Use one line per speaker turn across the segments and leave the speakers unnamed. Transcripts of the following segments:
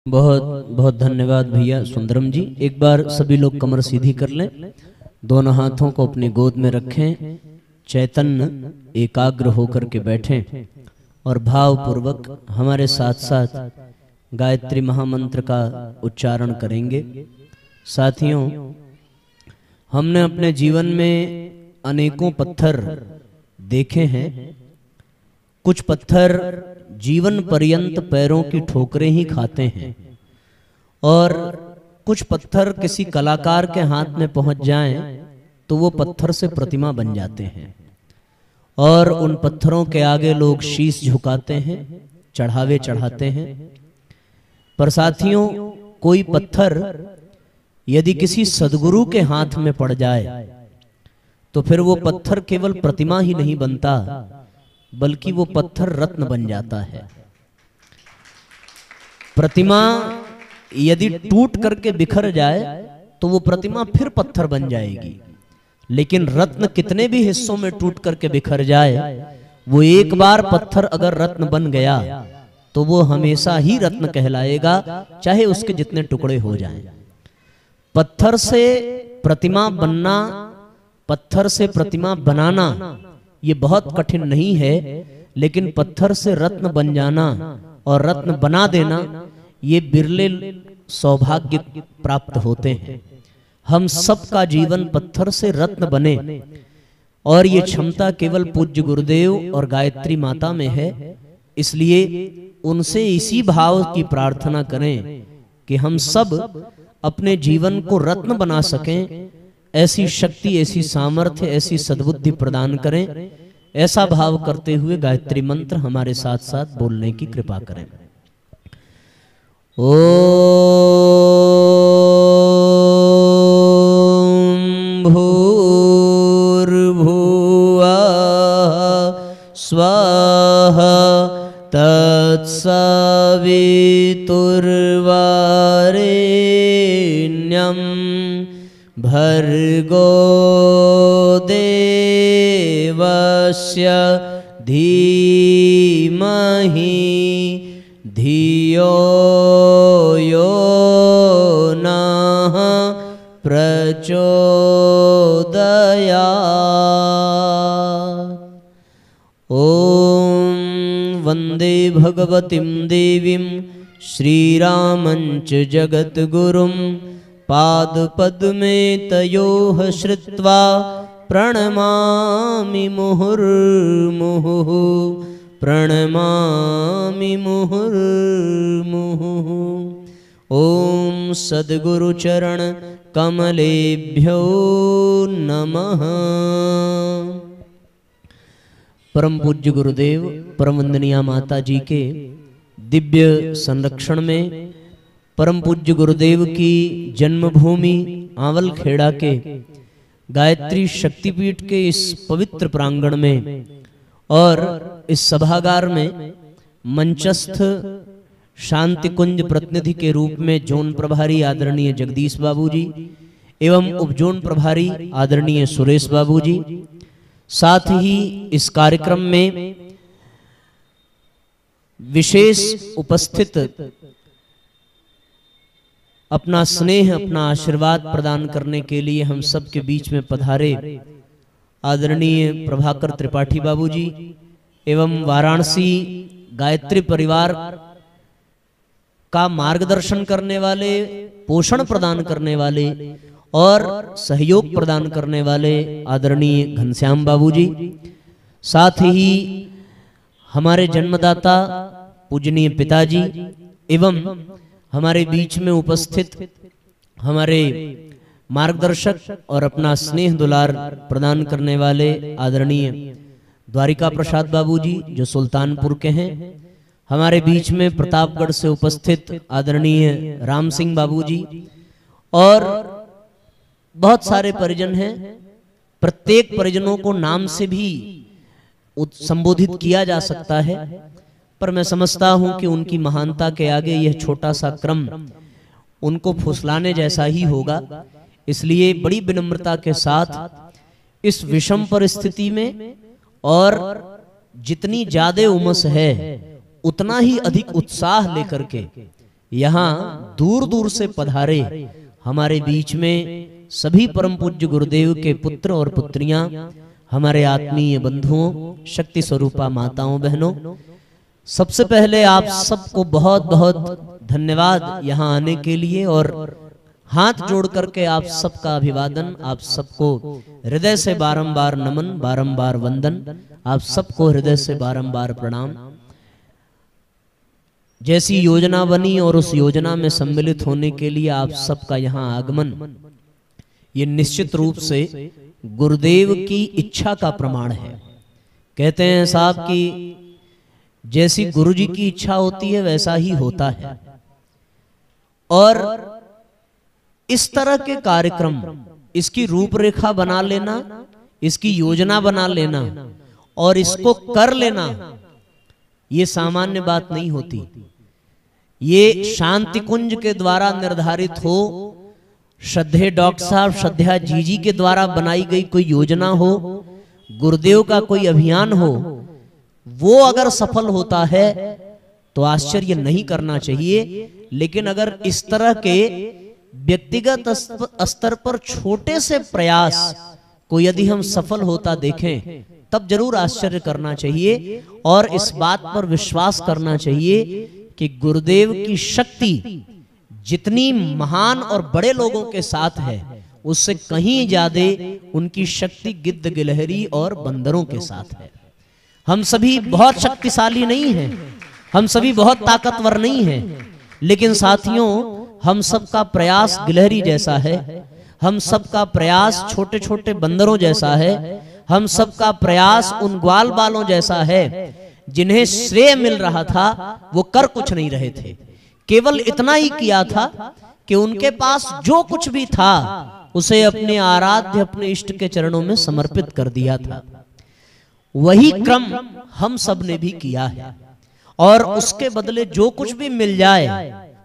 बहुत बहुत धन्यवाद भैया सुंदरम जी। एक बार सभी लोग कमर सीधी कर लें, दोनों हाथों को अपनी गोद में रखें, चैतन्य एकाग्र होकर के बैठें और भाव पूर्वक हमारे साथ साथ गायत्री महामंत्र का उच्चारण करेंगे। साथियों, हमने अपने जीवन में अनेकों पत्थर देखे हैं। कुछ पत्थर जीवन पर्यंत पैरों की ठोकरें ही खाते हैं और कुछ पत्थर किसी कलाकार के हाथ में पहुंच जाएं तो वो पत्थर से प्रतिमा बन जाते हैं और उन पत्थरों के आगे लोग शीश झुकाते हैं, चढ़ावे चढ़ाते हैं। पर साथियों, कोई पत्थर यदि किसी सद्गुरु के हाथ में पड़ जाए तो फिर वो पत्थर केवल प्रतिमा ही नहीं बनता, बल्कि वो पत्थर रत्न बन जाता है। प्रतिमा यदि टूट करके बिखर जाए तो वो प्रतिमा फिर पत्थर बन जाएगी, लेकिन रत्न कितने भी हिस्सों में टूट करके बिखर जाए, वो एक बार पत्थर अगर रत्न बन गया तो वो हमेशा ही रत्न कहलाएगा, चाहे उसके जितने टुकड़े हो जाएं। पत्थर से प्रतिमा बनना, पत्थर से प्रतिमा बनाना ये बहुत कठिन नहीं है, लेकिन पत्थर से रत्न बन जाना और रत्न बना देना ये बिरले सौभाग्य प्राप्त होते हैं। हम सबका जीवन पत्थर से रत्न बने और ये क्षमता केवल पूज्य गुरुदेव और गायत्री माता में है। इसलिए उनसे इसी भाव की प्रार्थना करें कि हम सब अपने जीवन को रत्न बना सकें। ऐसी शक्ति, ऐसी सामर्थ्य, ऐसी सद्बुद्धि प्रदान करें। ऐसा भाव करते हुए गायत्री मंत्र हमारे साथ साथ बोलने की कृपा करें। ओम भूर्भुवः स्वाहा तत्सवितुर्वरेण्यं भर्गो देवस्य धीमहि धियो यो नः प्रचोदयात्। ॐ वन्दे भगवतीं देवीं श्रीरामञ्च जगद्गुरुं पादपद्मे तयोः श्रुत्वा प्रणमामि मुहुर्मुहुः, प्रणमामि मुहुर्मुहुः। ॐ सद्गुरुचरण कमलेभ्यो नमः। परम पूज्य गुरुदेव परम वंदनीय माता जी के दिव्य संरक्षण में परम पूज्य गुरुदेव की जन्मभूमि आंवलखेड़ा के गायत्री शक्तिपीठ के इस पवित्र प्रांगण में और इस सभागार में मंचस्थ शांति कुंज प्रतिनिधि के रूप में जोन प्रभारी आदरणीय जगदीश बाबूजी एवं उपजोन प्रभारी आदरणीय सुरेश बाबूजी, साथ ही इस कार्यक्रम में विशेष उपस्थित अपना स्नेह, अपना आशीर्वाद प्रदान करने के लिए हम सब के बीच में पधारे आदरणीय प्रभाकर त्रिपाठी बाबूजी एवं वाराणसी गायत्री परिवार का मार्गदर्शन करने वाले, पोषण प्रदान करने वाले और सहयोग प्रदान करने वाले आदरणीय घनश्याम बाबूजी, साथ ही हमारे जन्मदाता पूजनीय पिताजी एवं हमारे बीच में उपस्थित हमारे मार्गदर्शक और अपना स्नेह दुलार प्रदान करने वाले आदरणीय द्वारिका प्रसाद बाबूजी जो सुल्तानपुर के हैं, हमारे बीच में प्रतापगढ़ से उपस्थित आदरणीय राम सिंह बाबूजी और बहुत सारे परिजन हैं। प्रत्येक परिजनों को नाम से भी संबोधित किया जा सकता है, पर मैं समझता हूं कि उनकी महानता के आगे यह छोटा सा क्रम उनको फुसलाने जैसा ही होगा। इसलिए बड़ी विनम्रता के साथ इस विषम परिस्थिति में और जितनी ज्यादा उमस है उतना ही अधिक उत्साह लेकर के यहाँ दूर दूर से पधारे हमारे बीच में सभी परम पूज्य गुरुदेव के पुत्र और पुत्रियां, हमारे आत्मीय बंधुओं, शक्ति स्वरूपा माताओं बहनों, सबसे पहले आप सबको बहुत बहुत धन्यवाद यहाँ आने के लिए और हाथ जोड़ करके आप सबका अभिवादन, आप सबको हृदय से बारंबार नमन, बारंबार वंदन, आप सबको हृदय से बारंबार प्रणाम। जैसी योजना बनी और उस योजना में सम्मिलित होने के लिए आप सबका यहाँ आगमन, ये निश्चित रूप से गुरुदेव की इच्छा का प्रमाण है। कहते हैं साहब कि जैसी गुरुजी की इच्छा होती है वैसा ही होता है। और इस तरह के कार्यक्रम, इसकी रूपरेखा बना लेना, इसकी योजना बना लेना और इसको कर लेना, ये सामान्य बात नहीं होती। ये शांति कुंज के द्वारा निर्धारित हो, श्रद्धेय डॉक्टर साहब, श्रद्धेय जीजी के द्वारा बनाई गई कोई योजना हो, गुरुदेव का कोई अभियान हो, वो अगर सफल होता है तो आश्चर्य नहीं करना चाहिए। लेकिन अगर इस तरह के व्यक्तिगत स्तर पर छोटे से प्रयास को यदि हम सफल होता देखें तब जरूर आश्चर्य करना चाहिए और इस बात पर विश्वास करना चाहिए कि गुरुदेव की शक्ति जितनी महान और बड़े लोगों के साथ है उससे कहीं ज्यादा उनकी शक्ति गिद्ध गिलहरी और बंदरों के साथ है। हम सभी बहुत शक्तिशाली नहीं हैं, हम सभी बहुत ताकतवर नहीं हैं, लेकिन साथियों हम सबका प्रयास गिलहरी जैसा है, हम सबका प्रयास छोटे छोटे बंदरों जैसा है, हम सबका प्रयास उन ग्वाल बालों जैसा है जिन्हें श्रेय मिल रहा था वो कर कुछ नहीं रहे थे, केवल इतना ही किया था कि उनके पास जो कुछ भी था उसे अपने आराध्य, अपने इष्ट के चरणों में समर्पित कर दिया था। वही क्रम हम सब ने भी किया है और उसके बदले जो कुछ भी मिल जाए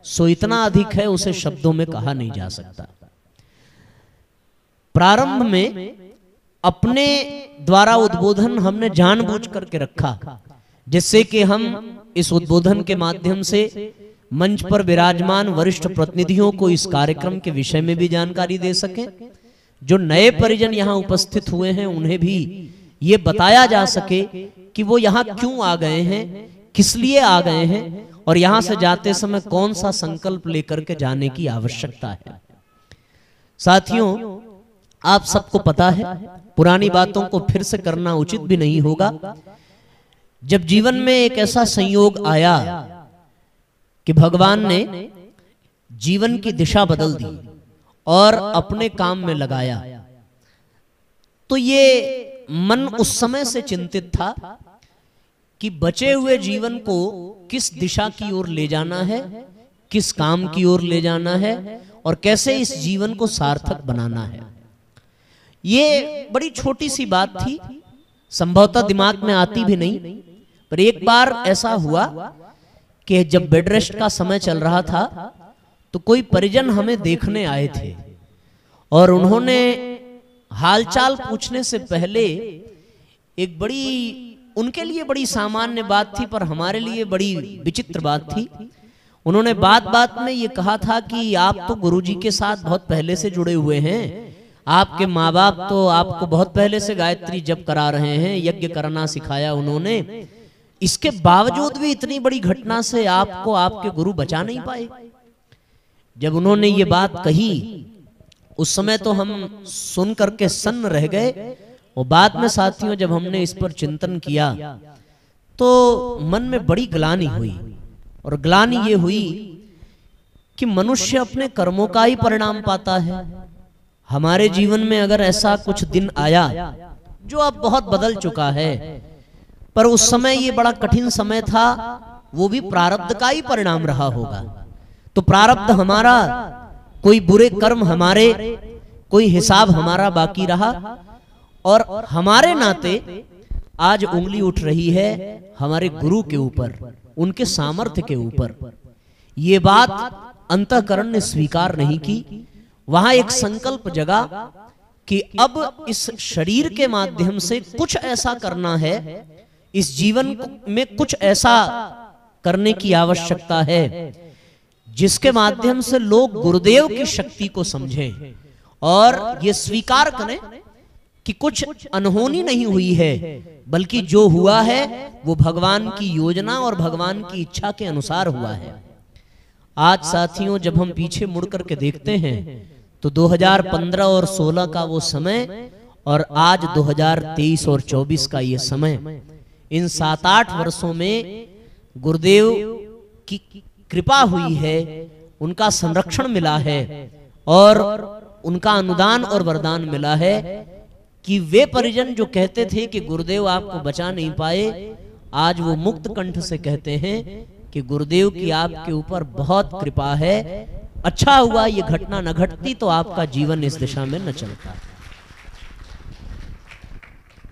सो इतना अधिक है, उसे शब्दों में कहा नहीं जा सकता। प्रारंभ में अपने द्वारा उद्बोधन हमने जानबूझ करके रखा जिससे कि हम इस उद्बोधन के माध्यम से मंच पर विराजमान वरिष्ठ प्रतिनिधियों को इस कार्यक्रम के विषय में भी जानकारी दे सकें। जो नए परिजन यहाँ उपस्थित हुए हैं उन्हें भी ये बताया जा सके कि वो यहाँ क्यों आ गए हैं, किस लिए आ गए हैं और यहाँ से जाते समय कौन सा संकल्प लेकर के जाने की आवश्यकता है। साथियों, आप सबको पता है, पुरानी बातों को फिर से करना उचित भी नहीं होगा। जब जीवन में एक ऐसा संयोग आया कि भगवान ने जीवन की दिशा बदल दी और अपने काम में लगाया, तो ये मन उस समय से चिंतित था कि बचे हुए जीवन को किस दिशा की ओर ले जाना है, किस काम की ओर ले जाना है और कैसे इस जीवन को सार्थक बनाना है। ये बड़ी छोटी सी बात थी, संभवतः दिमाग में आती भी नहीं, पर एक बार ऐसा हुआ कि जब बेड रेस्ट का समय चल रहा था तो कोई परिजन हमें देखने आए थे और उन्होंने हालचाल पूछने से पहले एक बड़ी, उनके लिए बड़ी सामान्य बात थी पर हमारे लिए बड़ी विचित्र बात थी। उन्होंने बात बात में ये कहा था कि आप तो गुरुजी के साथ बहुत पहले से जुड़े हुए हैं, आपके माँ बाप तो आपको बहुत पहले से गायत्री जप करा रहे हैं, यज्ञ करना सिखाया उन्होंने, इसके बावजूद भी इतनी बड़ी घटना से आपको आपके गुरु बचा नहीं पाए। जब उन्होंने ये बात कही उस समय तो हम सुन करके सन्न रह गए और बाद में साथियों जब हमने इस पर चिंतन किया तो मन में बड़ी ग्लानि हुई। और ग्लानि ये हुई कि मनुष्य अपने कर्मों का ही परिणाम पाता है। हमारे जीवन में अगर ऐसा कुछ दिन आया जो अब बहुत बदल चुका है, पर उस समय ये बड़ा कठिन समय था, वो भी प्रारब्ध का ही परिणाम रहा होगा। तो प्रारब्ध हमारा, कोई बुरे कर्म हमारे, कोई हिसाब हमारा बाकी रहा और हमारे नाते आज उंगली उठ रही है हमारे गुरु के ऊपर, उनके सामर्थ्य के ऊपर। ये बात अंतःकरण ने स्वीकार नहीं की। वहां एक संकल्प जगा कि अब इस शरीर के माध्यम से कुछ ऐसा करना है, इस जीवन में कुछ ऐसा करने की आवश्यकता है जिसके माध्यम से लोग गुरुदेव की शक्ति को समझें और ये स्वीकार करें कि कुछ अनहोनी नहीं हुई है, बल्कि जो हुआ है वो भगवान की योजना और भगवान की इच्छा के अनुसार हुआ है। आज साथियों, जब हम पीछे मुड़ करके देखते हैं तो 2015 और 16 का वो समय और आज 2023 और 24 का ये समय, इन 7-8 वर्षों में गुरुदेव की कृपा हुई है, उनका संरक्षण मिला है और उनका अनुदान और वरदान मिला है कि वे परिजन जो कहते थे कि गुरुदेव आपको बचा नहीं पाए, आज वो मुक्त कंठ से कहते हैं कि गुरुदेव की आपके ऊपर बहुत कृपा है। अच्छा हुआ ये घटना न घटती तो आपका जीवन इस दिशा में न चलता।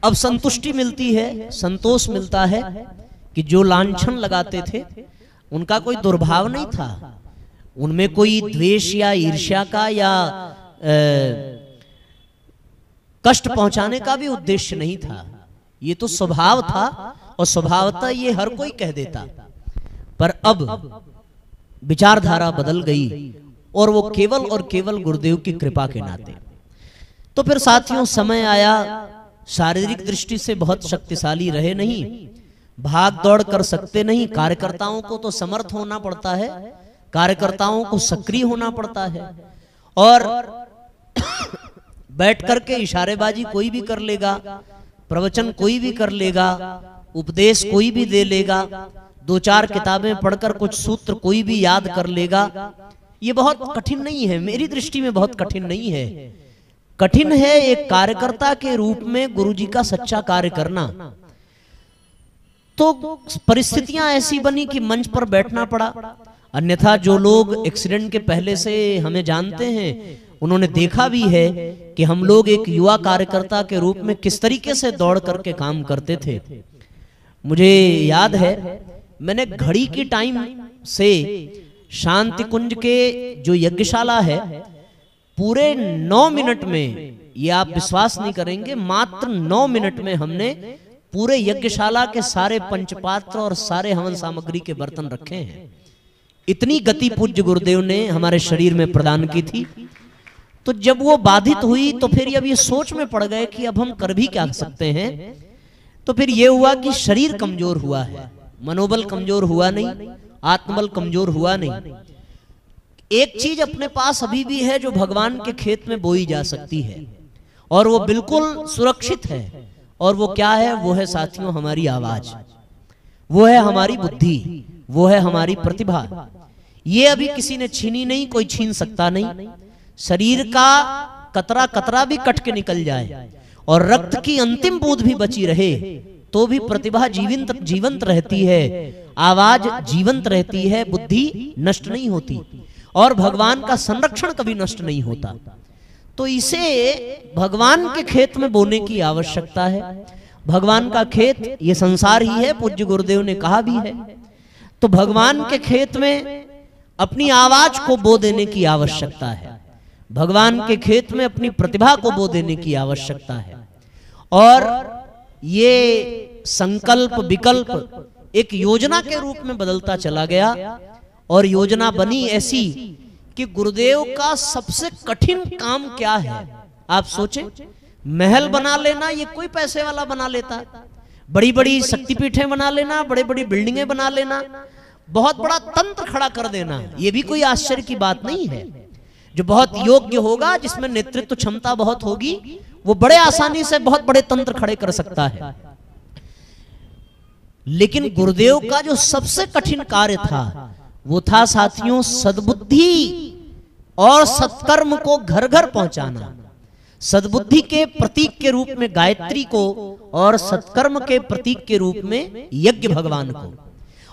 अब संतुष्टि मिलती है, संतोष मिलता है कि जो लांछन लगाते थे उनका कोई दुर्भाव नहीं था, उनमें कोई द्वेष या ईर्ष्या का या कष्ट पहुंचाने का भी उद्देश्य नहीं था। ये तो स्वभाव था और स्वभावतः ये हर कोई कह देता। पर अब विचारधारा बदल गई और वो केवल और केवल गुरुदेव की कृपा के नाते। तो फिर साथियों, समय आया, शारीरिक दृष्टि से बहुत शक्तिशाली रहे नहीं, भाग दौड़ कर सकते नहीं, कार्यकर्ताओं को तो समर्थ होना पड़ता है, कार्यकर्ताओं को सक्रिय होना पड़ता है और बैठ करके इशारेबाजी कोई भी कर लेगा, प्रवचन कोई भी कर लेगा, उपदेश कोई भी दे लेगा, 2-4 किताबें पढ़कर कुछ सूत्र कोई भी याद कर लेगा। ये बहुत कठिन नहीं है, मेरी दृष्टि में बहुत कठिन नहीं है। कठिन है एक कार्यकर्ता के रूप में गुरुजी का सच्चा कार्य करना। तो परिस्थितियां ऐसी बनी कि मंच पर बैठना पड़ा, अन्यथा जो लोग एक्सीडेंट के पहले से हमें जानते हैं उन्होंने देखा भी है कि हम लोग एक युवा कार्यकर्ता के रूप में किस तरीके से दौड़ करके काम करते थे। मुझे याद है, मैंने घड़ी की टाइम से शांति कुंज के जो यज्ञशाला है, पूरे 9 मिनट में, ये आप विश्वास नहीं करेंगे, मात्र 9 मिनट में हमने पूरे यज्ञशाला के सारे पंचपात्र और सारे हवन सामग्री के बर्तन रखे हैं। इतनी गति पूज्य गुरुदेव ने हमारे शरीर में प्रदान की थी। तो जब वो बाधित हुई तो फिर अब ये सोच में पड़ गए कि अब हम कर भी क्या सकते हैं। तो फिर ये हुआ कि शरीर कमजोर हुआ है, मनोबल कमजोर हुआ नहीं, आत्मबल कमजोर हुआ नहीं। एक चीज अपने पास अभी भी है जो भगवान के खेत में बोई जा सकती है और वो बिल्कुल सुरक्षित है, और वो क्या है? वो है साथियों हमारी आवाज, वो है हमारी बुद्धि, वो है हमारी प्रतिभा। ये अभी किसी ने छीनी नहीं, कोई छीन सकता नहीं। शरीर का कतरा कतरा भी कट के निकल जाए और रक्त की अंतिम बूंद भी बची रहे तो भी प्रतिभा जीवंत रहती है, आवाज जीवंत रहती है, बुद्धि नष्ट नहीं होती और भगवान का संरक्षण कभी नष्ट नहीं होता। तो इसे भगवान के खेत में बोने की आवश्यकता है। भगवान का खेत ये संसार ही है, पूज्य गुरुदेव ने कहा भी है। तो भगवान के खेत में अपनी आवाज को बो देने की आवश्यकता है, भगवान के खेत में अपनी प्रतिभा को बो देने की आवश्यकता है। और ये संकल्प विकल्प एक योजना के रूप में बदलता चला गया और योजना बनी ऐसी कि गुरुदेव का सबसे कठिन काम क्या है? आप सोचें, महल बना लेना ये कोई पैसे वाला बना लेता, बड़ी बड़ी शक्तिपीठें बना लेना, बड़ी बड़ी बिल्डिंगें बना लेना, बहुत बड़ा तंत्र खड़ा कर देना, ये भी कोई आश्चर्य की बात नहीं है। जो बहुत योग्य होगा, जिसमें नेतृत्व क्षमता बहुत होगी, वो बड़े आसानी से बहुत बड़े तंत्र खड़े कर सकता है। लेकिन गुरुदेव का जो सबसे कठिन कार्य था वो था साथियों सद्बुद्धि और सत्कर्म को घर घर पहुंचाना। सद्बुद्धि के प्रतीक के रूप में गायत्री को और सत्कर्म के प्रतीक के रूप में यज्ञ भगवान को,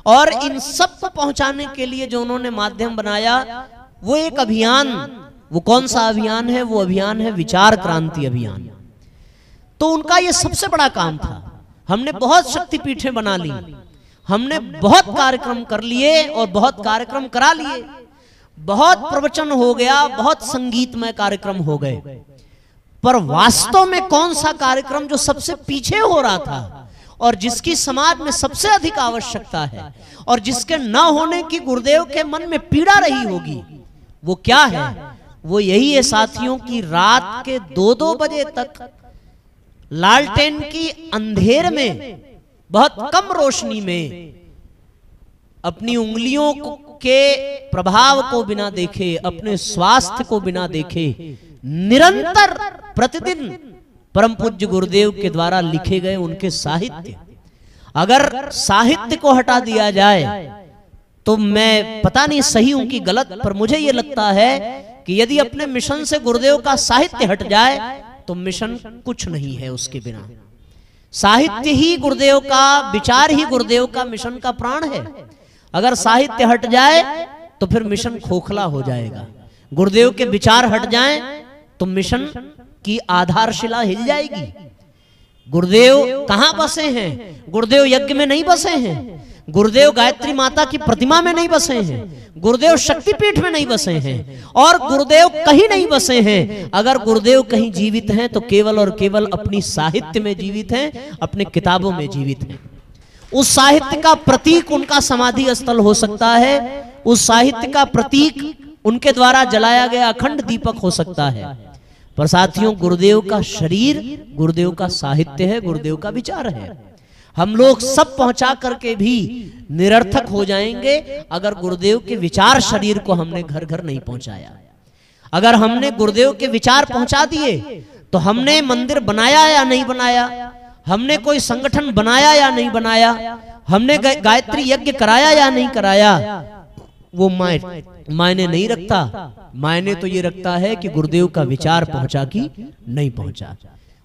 और इन सब को पहुंचाने के लिए जो उन्होंने माध्यम बनाया वो एक अभियान। वो कौन सा अभियान है? वो अभियान है विचार क्रांति अभियान। तो उनका ये सबसे बड़ा काम था। हमने बहुत शक्तिपीठें बना ली, हमने बहुत कार्यक्रम कर लिए और बहुत कार्यक्रम करा लिए, बहुत प्रवचन हो गया, बहुत संगीतमय कार्यक्रम हो गए, पर वास्तव में कौन सा कार्यक्रम जो सबसे पीछे हो रहा था और जिसकी समाज में सबसे अधिक आवश्यकता है और जिसके न होने की गुरुदेव के मन में पीड़ा रही होगी, वो क्या है? वो यही है साथियों की रात के 2-2 बजे तक लालटेन की अंधेर में, बहुत कम रोशनी में, अपनी उंगलियों के प्रभाव को बिना देखे, अपने स्वास्थ्य को बिना देखे, निरंतर प्रतिदिन परम पूज्य गुरुदेव के द्वारा लिखे गए उनके साहित्य, अगर साहित्य को हटा दिया जाए तो मैं पता नहीं सही हूं कि गलत, पर मुझे यह लगता है कि यदि अपने मिशन से गुरुदेव का साहित्य हट जाए तो मिशन कुछ नहीं है उसके बिना। साहित्य ही गुरुदेव का, विचार ही गुरुदेव का मिशन का प्राण है। अगर साहित्य हट जाए तो फिर मिशन खोखला हो जाएगा। गुरुदेव के विचार हट जाएं तो मिशन की आधारशिला हिल जाएगी। गुरुदेव कहां बसे हैं? गुरुदेव यज्ञ में नहीं बसे हैं, गुरुदेव गायत्री माता की प्रतिमा में नहीं बसे हैं, गुरुदेव शक्तिपीठ में नहीं बसे हैं, और गुरुदेव कहीं नहीं बसे हैं। अगर गुरुदेव कहीं जीवित हैं तो केवल और केवल अपनी साहित्य में जीवित हैं, अपने किताबों में जीवित हैं। उस साहित्य का प्रतीक उनका समाधि स्थल हो सकता है, उस साहित्य का प्रतीक उनके द्वारा जलाया गया अखंड दीपक हो सकता है, पर साथियों गुरुदेव का शरीर गुरुदेव का साहित्य है, गुरुदेव का विचार है। हम लोग सब पहुंचा करके भी निरर्थक हो जाएंगे अगर गुरुदेव के विचार शरीर को हमने घर घर नहीं पहुंचाया। अगर हमने गुरुदेव के विचार पहुंचा दिए तो हमने मंदिर बनाया या नहीं बनाया, हमने कोई संगठन बनाया या नहीं बनाया, हमने गायत्री यज्ञ कराया या नहीं कराया, वो मायने नहीं रखता। मायने तो ये रखता है कि गुरुदेव का विचार पहुंचा कि नहीं पहुंचा।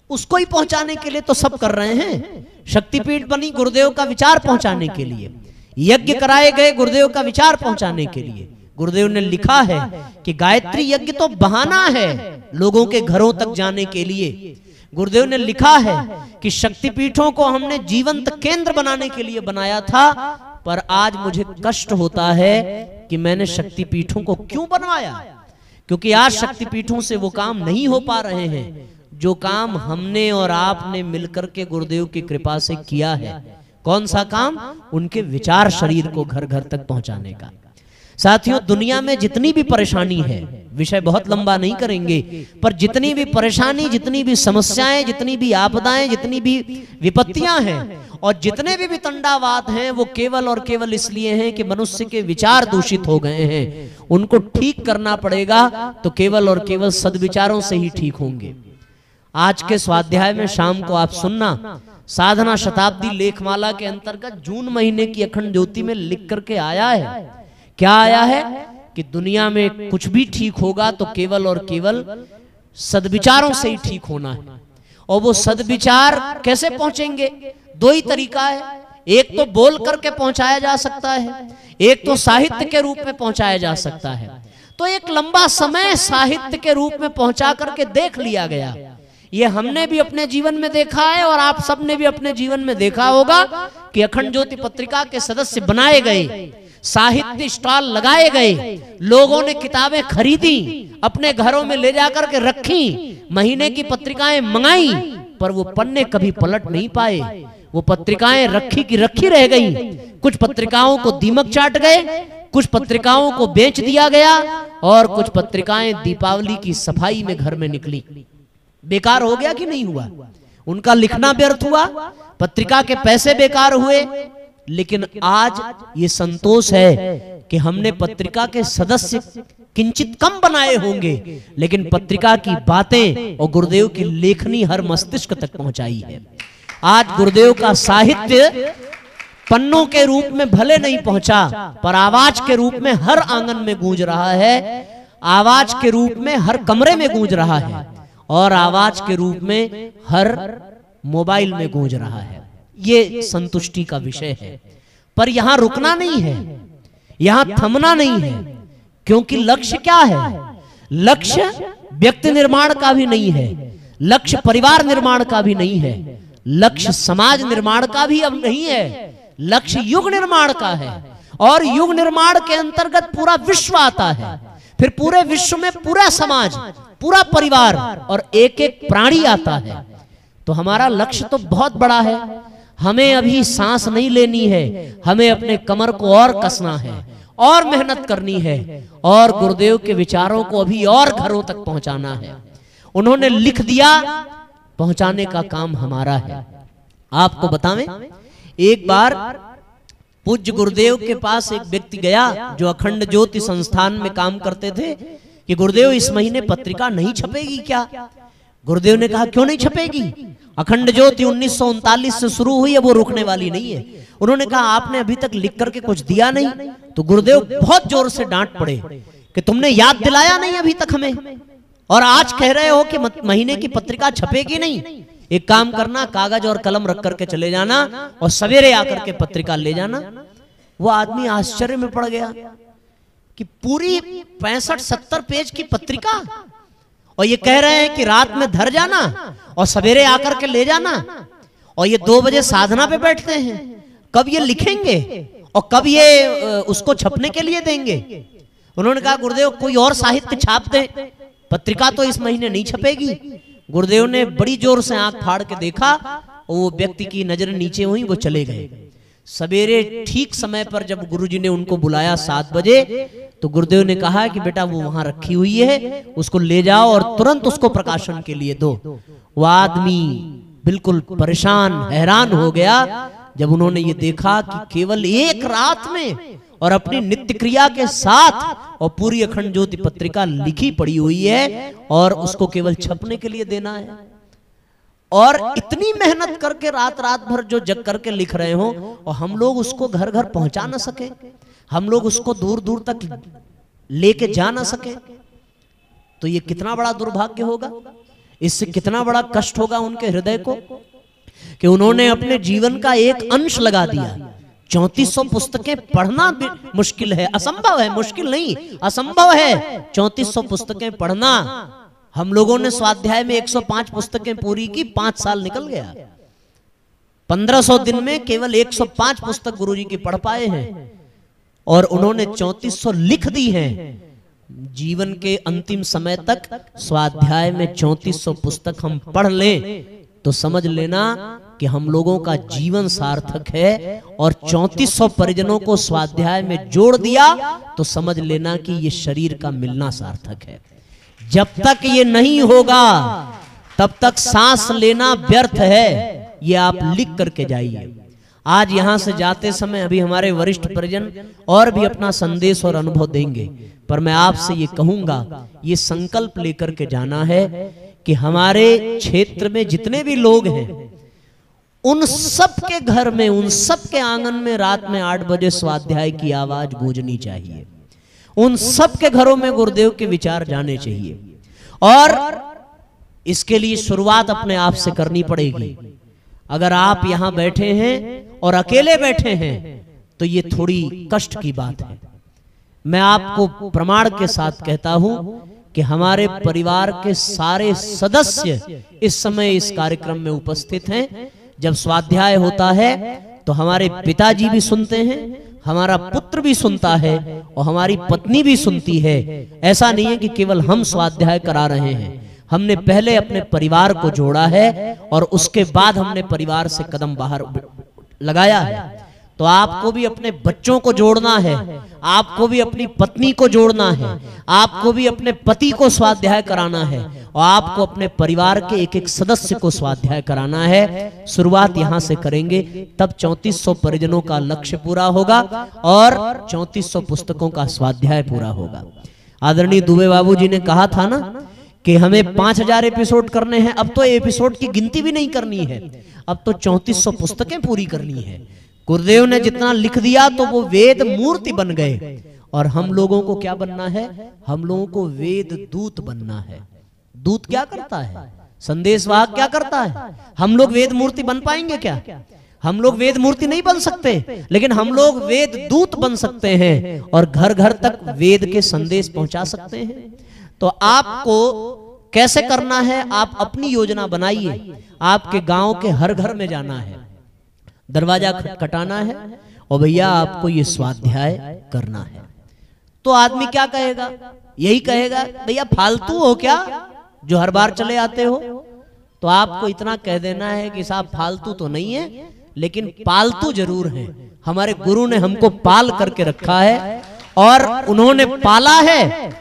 उसको ही पहुंचाने के लिए तो सब कर रहे हैं। शक्तिपीठ बनी गुरुदेव का विचार पहुंचाने के लिए, यज्ञ कराए गए गुरुदेव का विचार पहुंचाने के लिए। गुरुदेव ने लिखा है कि गायत्री यज्ञ तो बहाना है लोगों के घरों तक जाने के लिए। गुरुदेव ने लिखा है कि शक्तिपीठों को हमने जीवंत केंद्र बनाने के लिए बनाया था, पर आज मुझे कष्ट होता है कि मैंने शक्तिपीठों को क्यों बनवाया, क्योंकि आज शक्तिपीठों से वो काम नहीं हो पा रहे हैं जो काम हमने और आपने मिलकर के गुरुदेव की कृपा से किया है। कौन सा काम? उनके विचार शरीर को घर घर तक पहुंचाने का। साथियों दुनिया में जितनी भी परेशानी है, विषय बहुत लंबा नहीं करेंगे, पर जितनी भी परेशानी, जितनी भी समस्याएं, जितनी भी आपदाएं, जितनी भी विपत्तियां हैं और जितने भी वितंडावाद हैं, वो केवल और केवल इसलिए हैं कि मनुष्य के विचार दूषित हो गए हैं। उनको ठीक करना पड़ेगा तो केवल और केवल सद्विचारों से ही ठीक होंगे। आज के स्वाध्याय में शाम को आप सुनना, साधना शताब्दी लेखमाला के अंतर्गत जून महीने की अखंड ज्योति में लिख करके आया है। क्या आया है? कि दुनिया में कुछ भी ठीक होगा तो केवल और केवल सद्विचारों से ही ठीक होना है। और वो सद्विचार कैसे पहुंचेंगे? दो ही तरीका है। एक तो बोल करके पहुंचाया जा सकता है, एक तो साहित्य के रूप में पहुंचाया जा सकता है। तो एक लंबा समय साहित्य के रूप में पहुंचा करके देख लिया गया। ये हमने भी अपने जीवन में देखा है और आप सबने भी अपने जीवन में देखा होगा कि अखंड ज्योति पत्रिका के सदस्य बनाए गए, साहित्य स्टॉल लगाए गए, लोगों ने किताबें खरीदी, अपने घरों में ले जाकर के रखी, महीने की पत्रिकाएं मंगाई, पर वो पन्ने कभी पलट नहीं पाए। वो पत्रिकाएं रखी की रखी रह गई। कुछ पत्रिकाओं को दीमक चाट गए, कुछ पत्रिकाओं को बेच दिया गया और कुछ पत्रिकाएं दीपावली की सफाई में घर में निकली। बेकार हो गया कि नहीं हुआ? उनका लिखना व्यर्थ हुआ, पत्रिका के पैसे बेकार हुए। लेकिन आज ये संतोष है कि हमने पत्रिका के सदस्य किंचित कम बनाए होंगे, लेकिन पत्रिका की बातें और गुरुदेव की लेखनी हर मस्तिष्क तक पहुंचाई है। आज गुरुदेव का साहित्य पन्नों के रूप में भले नहीं पहुंचा, पर आवाज के रूप में हर आंगन में गूंज रहा है, आवाज के रूप में हर कमरे में गूंज रहा है और आवाज के रूप में हर मोबाइल में गूंज रहा है। ये संतुष्टि का विषय है, पर यहां रुकना नहीं है, यहां थमना नहीं है, क्योंकि लक्ष्य क्या है? लक्ष्य व्यक्ति निर्माण का भी नहीं है, लक्ष्य परिवार निर्माण का भी नहीं है, लक्ष्य समाज निर्माण का भी अब नहीं है, लक्ष्य युग निर्माण का है। और युग निर्माण के अंतर्गत पूरा विश्व आता है, फिर पूरे विश्व में पूरा समाज, पूरा परिवार और एक एक प्राणी आता है। तो हमारा लक्ष्य तो बहुत बड़ा है। हमें अभी सांस नहीं लेनी है, हमें अपने कमर को और कसना है और मेहनत करनी है और गुरुदेव के विचारों को अभी और घरों तक पहुंचाना है। उन्होंने लिख दिया, पहुंचाने का काम हमारा है। आपको बतावें, एक बार पूज्य गुरुदेव के पास एक व्यक्ति गया जो अखंड ज्योति संस्थान में काम करते थे कि गुरुदेव इस महीने पत्रिका नहीं छपेगी क्या? गुरुदेव ने कहा क्यों नहीं छपेगी? अखंड ज्योति 1939 से शुरू हुई है, वो रुकने वाली नहीं है। उन्होंने कहा आपने अभी तक लिख करके कुछ दिया नहीं। तो गुरुदेव बहुत जोर से डांट पड़े कि तुमने याद दिलाया नहीं अभी तक हमें, और आज कह रहे हो कि महीने की पत्रिका छपेगी नहीं। एक काम करना, कागज और कलम रख करके चले जाना और सवेरे आकर के पत्रिका ले जाना। वो आदमी आश्चर्य में पड़ गया कि पूरी 65-70 पेज की पत्रिका, और ये कह रहे हैं कि रात में धर जाना और सवेरे आकर के ले जाना, और ये 2 बजे साधना पे बैठते हैं। कब ये लिखेंगे और कब ये उसको छपने के लिए देंगे? उन्होंने कहा गुरुदेव कोई और साहित्य छाप दे, पत्रिका तो इस महीने नहीं छपेगी। गुरुदेव ने बड़ी जोर से आंख फाड़ के देखा, वो व्यक्ति की नजर नीचे हुई, वो चले गए। सवेरे ठीक समय पर जब गुरुजी ने उनको बुलाया 7 बजे, तो गुरुदेव ने कहा कि बेटा वो वहां रखी हुई है, उसको ले जाओ और तुरंत उसको प्रकाशन के लिए दो। वो आदमी बिल्कुल परेशान हैरान हो गया जब उन्होंने ये देखा कि केवल एक रात में और अपनी नित्य क्रिया के साथ और पूरी अखंड ज्योति पत्रिका लिखी पड़ी हुई है और उसको केवल छपने के लिए देना है। और इतनी मेहनत करके रात रात भर जो जग करके लिख रहे हो और हम लोग उसको घर घर पहुंचा ना सके, हम लोग उसको दूर दूर तक लेके जा ना सके, तो ये कितना बड़ा दुर्भाग्य होगा। इससे कितना बड़ा कष्ट होगा उनके हृदय को कि उन्होंने अपने जीवन का एक अंश लगा दिया। 3400 पुस्तकें पढ़ना मुश्किल है, असंभव है, मुश्किल नहीं असंभव है 3400 पुस्तकें पढ़ना। हम लोगों ने स्वाध्याय में 105 पुस्तकें पूरी की, 5 साल निकल गया। 1500 दिन में केवल 105 पुस्तक गुरुजी की पढ़ पाए हैं और उन्होंने 3400 लिख दी हैं। जीवन के अंतिम समय तक स्वाध्याय में 3400 पुस्तक हम पढ़ लें तो समझ लेना कि हम लोगों का जीवन सार्थक है। और 3400 परिजनों को स्वाध्याय में जोड़ दिया तो समझ लेना कि ये शरीर का मिलना सार्थक है। जब तक ये नहीं होगा तब तक सांस लेना व्यर्थ है, ये आप लिख करके जाइए। आज यहां से जाते समय अभी हमारे वरिष्ठ परिजन और भी अपना संदेश और अनुभव देंगे, पर मैं आपसे ये कहूंगा, ये संकल्प लेकर के जाना है कि हमारे क्षेत्र में जितने भी लोग हैं उन सब के घर में, उन सब के आंगन में रात में 8 बजे स्वाध्याय की आवाज गूंजनी चाहिए। उन सब के घरों में गुरुदेव के विचार जाने चाहिए और इसके लिए शुरुआत अपने आप से करनी पड़ेगी। अगर आप यहां बैठे हैं और अकेले बैठे हैं तो ये थोड़ी कष्ट की बात है। मैं आपको प्रमाण के साथ कहता हूं कि हमारे परिवार के सारे सदस्य इस समय इस कार्यक्रम में उपस्थित हैं। जब स्वाध्याय होता है तो हमारे पिताजी भी सुनते हैं, हमारा पुत्र भी सुनता है और हमारी पत्नी भी सुनती है। ऐसा नहीं है कि केवल हम स्वाध्याय करा रहे हैं, हमने पहले अपने परिवार को जोड़ा है और उसके बाद हमने परिवार से कदम बाहर लगाया है। तो आपको भी अपने बच्चों को जोड़ना है, आपको भी अपनी पत्नी को जोड़ना है, आपको भी अपने पति को स्वाध्याय कराना है और आपको अपने परिवार के एक एक सदस्य को स्वाध्याय कराना है। शुरुआत यहां से करेंगे तब 3400 परिजनों का लक्ष्य पूरा होगा और 3400 पुस्तकों का स्वाध्याय पूरा होगा। आदरणीय दुबे बाबू जी ने कहा था ना कि हमें 5000 एपिसोड करने हैं। अब तो एपिसोड की गिनती भी नहीं करनी है, अब तो 3400 पुस्तकें पूरी करनी है। गुरुदेव ने जितना लिख दिया तो वो वेद मूर्ति बन गए और हम लोगों को क्या बनना है? हम लोगों को वेद दूत बनना है। दूत क्या करता है? संदेशवाहक क्या करता है? हम लोग वेद मूर्ति बन पाएंगे क्या? हम लोग वेद मूर्ति नहीं बन सकते, लेकिन हम लोग वेद दूत बन सकते हैं और घर घर तक वेद के संदेश पहुंचा सकते हैं। तो आपको कैसे करना है? आप अपनी योजना बनाइए। आपके गांव के हर घर में जाना है, दरवाजा खटखटाना है और भैया आपको ये स्वाध्याय करना है। तो आदमी क्या कहेगा? यही कहेगा भैया फालतू हो क्या जो हर बार चले आते हो। तो आपको इतना कह देना है कि साहब फालतू तो नहीं है, लेकिन पालतू जरूर हैं। हमारे गुरु ने हमको पाल करके रखा है और उन्होंने पाला है,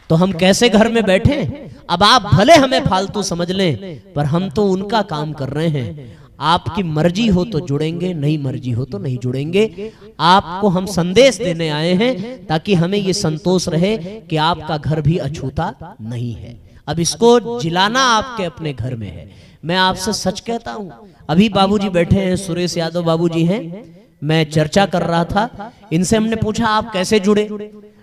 तो हम कैसे घर में बैठे। अब आप भले हमें फालतू समझ लें, पर हम तो उनका काम कर रहे हैं। आपकी मर्जी हो तो जुड़ेंगे, नहीं मर्जी हो तो नहीं जुड़ेंगे। आपको हम संदेश देने आए हैं ताकि हमें ये संतोष रहे कि आपका घर भी अछूता नहीं है। अब इसको जिलाना आपके अपने घर में है। मैं आपसे सच कहता हूं, अभी बाबूजी बैठे हैं, सुरेश यादव बाबूजी हैं, मैं चर्चा कर रहा था, इनसे हमने पूछा आप कैसे जुड़े,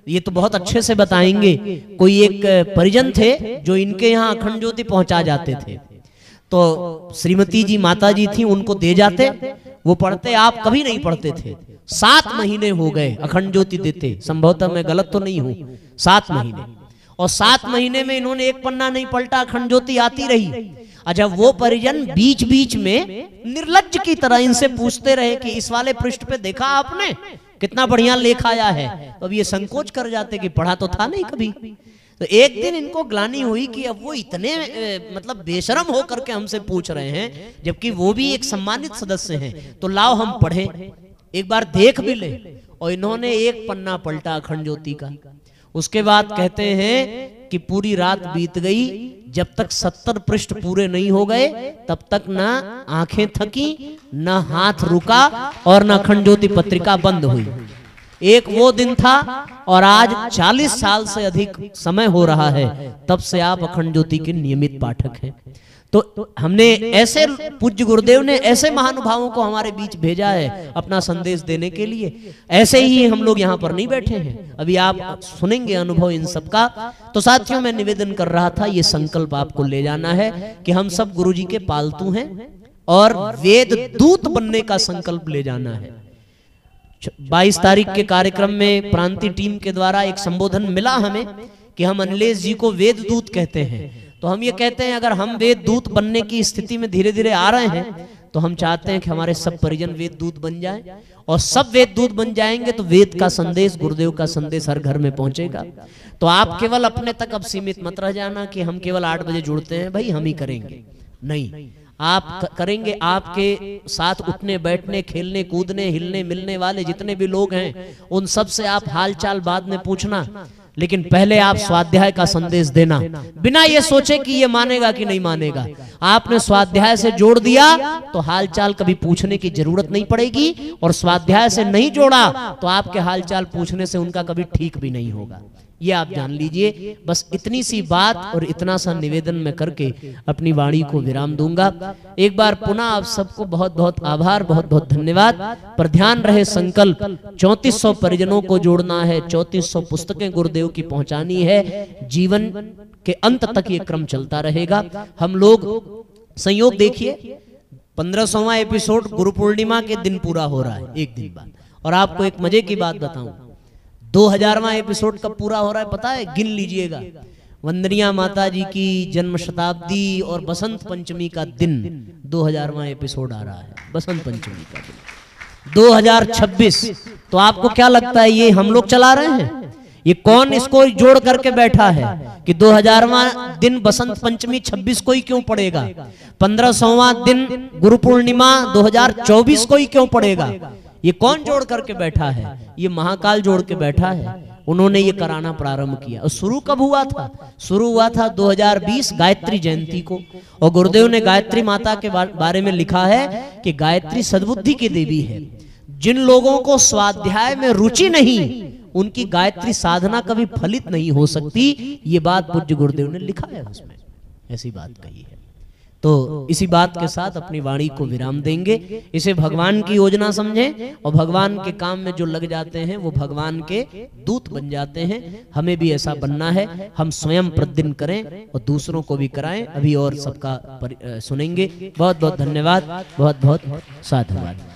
ये तो बहुत अच्छे से बताएंगे। कोई एक परिजन थे जो इनके यहाँ अखंड ज्योति पहुंचा जाते थे, तो श्रीमती जी माता जी थी, उनको दे जाते, वो पढ़ते, आप कभी नहीं पढ़ते थे। 7 महीने हो गए अखंड ज्योति देते, संभवतः मैं गलत तो नहीं हूं, 7 महीने, और 7 महीने में इन्होंने एक पन्ना नहीं पलटा, अखंड ज्योति आती रही। अच्छा, वो परिजन बीच बीच में निर्लज्ज की तरह इनसे पूछते रहे कि इस वाले पृष्ठ पे देखा आपने, कितना बढ़िया लेख आया है। तो अब ये संकोच कर जाते कि पढ़ा तो था नहीं कभी। तो एक दिन इनको ग्लानि हुई कि अब वो इतने मतलब बेशरम होकर के हमसे पूछ रहे हैं, जबकि वो भी एक सम्मानित सदस्य हैं, तो लाओ हम पढ़ें, एक बार देख भी ले। और इन्होंने एक पन्ना पलटा अखंड ज्योति का। उसके बाद कहते हैं कि पूरी रात बीत गई, जब तक 70 पृष्ठ पूरे नहीं हो गए तब तक ना आंखें थकी, ना हाथ रुका और ना अखंड ज्योति पत्रिका बंद हुई। एक वो दिन था और आज 40 साल से अधिक समय हो रहा है तब से आप अखंड ज्योति के नियमित पाठक हैं। तो हमने ऐसे पूज्य गुरुदेव ने ऐसे महानुभावों को हमारे बीच भेजा है अपना संदेश देने के लिए। ऐसे ही हम लोग यहाँ पर नहीं बैठे हैं, अभी आप सुनेंगे अनुभव इन सब का। तो साथियों, मैं निवेदन कर रहा था, ये संकल्प आपको ले जाना है कि हम सब गुरुजी के पालतू हैं और वेद दूत बनने का संकल्प ले जाना है। 22 तारीख के कार्यक्रम में प्रांतीय टीम के द्वारा एक संबोधन मिला हमें कि हम अनिलेश जी को वेद दूत कहते हैं। तो हम ये कहते हैं, अगर हम वेद दूत बनने की स्थिति में धीरे धीरे आ रहे हैं, तो हम चाहते हैं कि हमारे सब परिजन वेद दूत बन जाएं, और सब वेद दूत बन जाएंगे तो वेद का संदेश, गुरुदेव का संदेश हर घर में पहुंचेगा। तो आप केवल अपने तक अब सीमित मत रह जाना कि हम केवल 8 बजे जुड़ते हैं, भाई हम ही करेंगे, नहीं, आप करेंगे। आपके साथ उठने बैठने, खेलने कूदने, हिलने मिलने वाले जितने भी लोग हैं, उन सब से आप हाल चाल बाद में पूछना, लेकिन पहले आप स्वाध्याय का संदेश देना, बिना ये सोचे कि ये मानेगा कि नहीं मानेगा। आपने स्वाध्याय से जोड़ दिया तो हालचाल कभी पूछने की जरूरत नहीं पड़ेगी, और स्वाध्याय से नहीं जोड़ा तो आपके हालचाल पूछने से उनका कभी ठीक भी नहीं होगा। ये आप जान लीजिए। बस इतनी सी बात और इतना सा निवेदन मैं करके अपनी वाणी को विराम दूंगा। एक बार पुनः आप सबको बहुत बहुत आभार, बहुत बहुत धन्यवाद। पर ध्यान रहे संकल्प 3400 परिजनों को जोड़ना है, 3400 पुस्तकें गुरुदेव की पहुंचानी है। जीवन के अंत तक ये क्रम चलता रहेगा। हम लोग संयोग देखिए, 1500वां एपिसोड गुरु पूर्णिमा के दिन पूरा हो रहा है, एक दिन बाद। और आपको एक मजे की बात बताऊं, 2000वां एपिसोड कब पूरा हो रहा है पता है? गिन लीजिएगा। वंदनिया माता जी की जन्म शताब्दी और बसंत पंचमी का दिन 2000वां एपिसोड आ रहा है, बसंत पंचमी का दिन 2026। तो आपको क्या लगता है ये हम लोग चला रहे हैं? ये कौन इसको जोड़ करके बैठा है कि 2000वां दिन बसंत पंचमी 26 को ही क्यों पड़ेगा? 1500वां दिन गुरु पूर्णिमा 2024 को ही क्यों पड़ेगा? ये कौन जोड़ करके बैठा है? ये महाकाल जोड़ के बैठा है। उन्होंने ये कराना प्रारंभ किया। और शुरू कब हुआ था? शुरू हुआ था 2020 गायत्री जयंती को। और गुरुदेव ने गायत्री माता के बारे में लिखा है कि गायत्री सद्बुद्धि की देवी है। जिन लोगों को स्वाध्याय में रुचि नहीं, उनकी गायत्री साधना कभी फलित नहीं हो सकती। ये बात पूज्य गुरुदेव ने लिखा है, उसमें ऐसी बात कही है। तो इसी बात के साथ अपनी वाणी को विराम देंगे। इसे भगवान की योजना समझें, और भगवान के काम में जो लग जाते हैं वो भगवान के दूत बन जाते हैं। हमें भी ऐसा बनना है। हम स्वयं प्रतिदिन करें और दूसरों को भी कराएं। अभी और सबका सुनेंगे। बहुत बहुत धन्यवाद, बहुत बहुत साधुवाद।